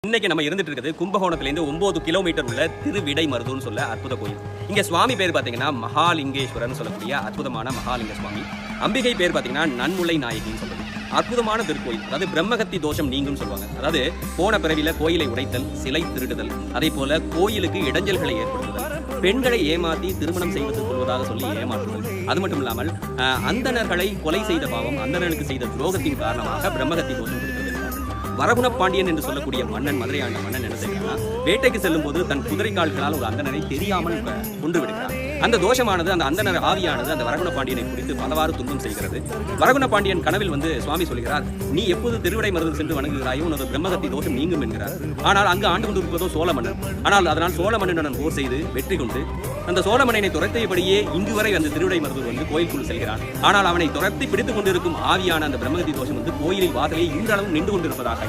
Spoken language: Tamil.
இன்னைக்கு நம்ம இருந்துட்டு இருக்கிறது கும்பகோணத்திலிருந்து 9 கிலோமீட்டர் உள்ள திருவிடைமருதூர்னு சொல்ல அற்புத கோயில். இங்க சுவாமி பேர் பாத்தீங்கன்னா மகாலிங்கேஸ்வரர்னு சொல்லக்கூடிய அற்புதமான மகாலிங்க சுவாமி. அம்பிகை பேர் பாத்தீங்கன்னா நன்முலை நாயகின்னு சொல்றது. அற்புதமான திருக்கோயில். அதாவது பிரம்மகத்தி தோஷம் நீங்கும்னு சொல்லுவாங்க. அதாவது போன பிறவில கோயிலை உடைத்தல், சிலை திருடுதல், அதே போல கோயிலுக்கு இடைஞ்சல்களை ஏற்படுத்துதல், பெண்களை ஏமாத்தி திருமணம் செய்வது கொள்வதாக சொல்லி ஏமாற்றுதல், அது மட்டும் இல்லாமல் அந்தணர்களை கொலை செய்த பாவம், அந்தணர்களுக்கு செய்த துரோகத்தின் காரணமாக பிரம்மகத்தி தோஷம் கொடுத்தது. வரகுண பாண்டியன் என்று சொல்லக்கூடிய மன்னன், மதுரை ஆண்ட மன்னன் என்ன செய்யறான், வேட்டைக்கு செல்லும் போது தன் குதிரை கால்களால் ஒரு அந்தணரை தெரியாமல் கொன்று விடுகிறான். அந்த தோஷமானது, அந்த அந்தணர் ஆவியானது அந்த வரகுண பாண்டியனை குறித்து பலவாறு துன்பம் செய்கிறது. வரகுண பாண்டியன் கனவில் சுவாமி சொல்கிறார், நீ எப்போது திருவிடைமருதூர் சென்று வணங்குகிறாயோ உனது பிரம்மகத்தி தோஷம் நீங்கும் என்கிறார். ஆனால் அங்கு ஆண்டு கொண்டிருப்பதோ சோழ மன்னன். ஆனால் அதனால் சோழ மன்னனுடன் போர் செய்து வெற்றி கொண்டு அந்த சோழ மன்னனை துரத்தியபடியே இங்கு வரை அந்த திருவிடைமருதூர் கோயிலுக்குள் செல்கிறான். ஆனால் அவனை துரத்தி பிடித்துக் கொண்டிருக்கும் ஆவியான அந்த பிரம்மகத்தி தோஷம் கோயிலில் வாசலே இன்றளவும் நின்று கொண்டிருப்பதாக